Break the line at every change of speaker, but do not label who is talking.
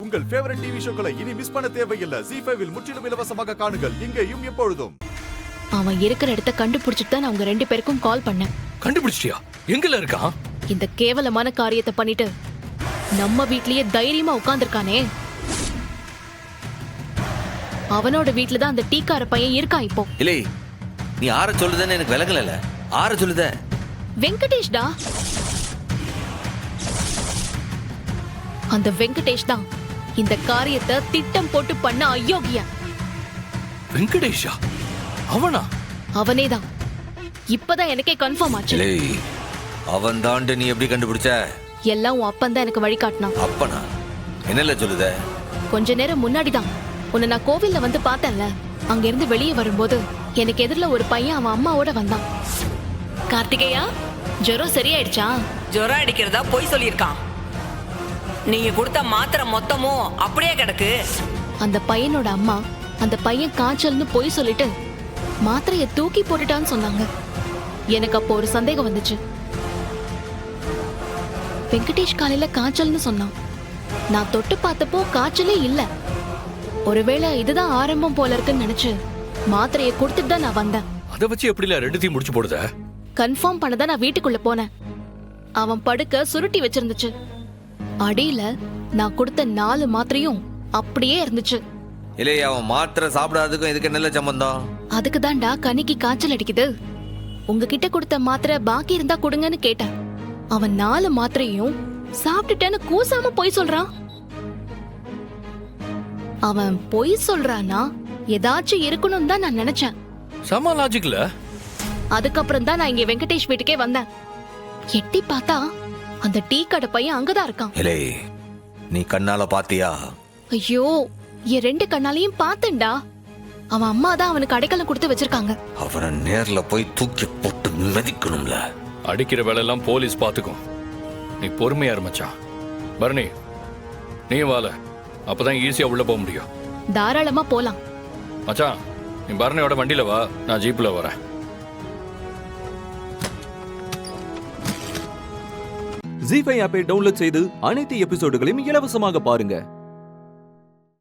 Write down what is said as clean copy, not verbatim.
உங்கள் favourite TV ஷோக்களை இனி miss பண்ண தேவையில்லை. ZEE5 இல் முற்றிலும் இலவசமாக காணுங்கள். இங்கேயும் எப்பொழுதும்.
அவன் இருக்கிற இடத்த கண்டுபிடிச்சிட்டு தான் நான் உங்க 2 பேருக்கும் கால் பண்ணேன்.
கண்டுபிடிச்சிட்டியா? எங்கல இருக்கான்?
இந்த கேவலமான காரியத்தை பண்ணிட்டு நம்ம வீட்லயே தைரியமா உட்கார்ந்திருக்கானே, அவனோட வீட்ல தான் அந்த டீக்கார பையன் இருக்கான் இப்போ.
இல்லை, நீ ஆற சொல்லுதேன்னு எனக்கு விளங்கல. ஆற சொல்லுத?
வெங்கடேஷ்டா. அந்த வெங்கடேஷ் தான் இந்த காரியத்தை திட்டம் போட்டு பண்ண அயோக்கியன்.
வெங்கடேஷா? அவனா?
அவனேதான். இப்பதான் எனக்கே கன்ஃபார்ம் ஆச்சு.
இல்லை, அவன் தாண்டு நீ எப்படி கண்டுபிடிச்ச?
எல்லாம் உன் அப்பன் தான் எனக்கு வழிகாட்டினான்.
அப்பனா? என்னல சொல்லுத?
கொஞ்ச நேரம் முன்னாடிதான் உன்னை நான் கோவில்ல வந்து பார்த்தேன்ல, அங்க இருந்து வெளியே வரும்போது எனக்கு எதிரில ஒரு பையன் அவன் அம்மாவோட வந்தான். கார்த்திகேயா, ஜுரம் சரியாயிடுச்சா?
ஜுரம் அடிக்கிறதா போய் சொல்லியிருக்கான். நீங்க கொடுத்த மாத்திரை மொத்தமும் அப்படியே கிடக்கு.
அந்த பையனோட அம்மா அந்த பையன் காய்ச்சல்னு போய் சொல்லிட்டு மாத்திரைய தூக்கி போட்டுட்டான்னு சொன்னாங்க. எனக்கு அப்போ ஒரு சந்தேகம் வந்துச்சு. வெங்கடேஷ் காலையில காய்ச்சல்னு சொன்னான். நான் தொட்டு பார்த்தப்போ காய்ச்சலே இல்ல. ஒருவேளை இதுதான் ஆரம்பம் போல இருக்குன்னு நினைச்சு மாத்திரைய கொடுத்துட்டு தான் நான் வந்தேன்.
அதை வச்சு எப்படில ரெண்டுத்தையும் முடிச்சு போடுத?
கன்ஃபார்ம் பண்ணதான் நான் வீட்டுக்குள்ள போனேன். அவன் படுக்க சுருட்டி வச்சிருந்துச்சு. அடியில நான் கொடுத்த 4 மாத்திரையும் அப்படியே இருந்துச்சு.
இல்லை, அவன் மாத்திரை சாப்பிடாததுக்கும் இதுக்கு நல்ல சம்பந்தம்.
அதுக்கு தான்டா கனிக்கு காய்ச்சல் அடிக்குது. உங்ககிட்ட கொடுத்த மாத்திரை பாக்கி இருந்தா கொடுங்கன்னு கேட்டேன். அவன் 4 மாத்திரையும் சாப்பிட்டுட்டேன்னு கூசாம பொய் சொல்றான். அவன் பொய் சொல்றானா ஏதாச்சும் இருக்கணும் தான் நான் நினைச்சேன்.
சமா லாஜிக்ல.
அதுக்கப்புறம் தான் நான் இங்க வெங்கடேஷ் வீட்டுக்கே வந்தேன். எட்டி பார்த்தா அந்த டீ கடை பையன் அங்கதான் இருக்கான்.
இல்லை, நீ கண்ணால பாத்தியா?
ஐயோ, என் 2 கண்ணாலையும் பார்த்தேன்டா. அவன் அம்மா தான் அவனுக்கு அடைக்கலம் கொடுத்து வச்சிருக்காங்க.
அவனை நேர்ல போய் தூக்கி போட்டு மிதிக்கணும்ல.
அடிக்கிற வேலை எல்லாம் போலீஸ் பாத்துக்கும். நீ பொறுமையா இருமச்சா. பரணி, நீ வாழ, அப்பதான் ஈஸியா உள்ள போக முடியும்.
தாராளமா போலாம்.
மச்சான், நீ பரணியோட வண்டியில வா, நான் ஜீப்ல வரேன்.
ZEE5 ஆப்பை டவுன்லோட் செய்து அனைத்து எபிசோடுகளையும் இலவசமாக பாருங்க.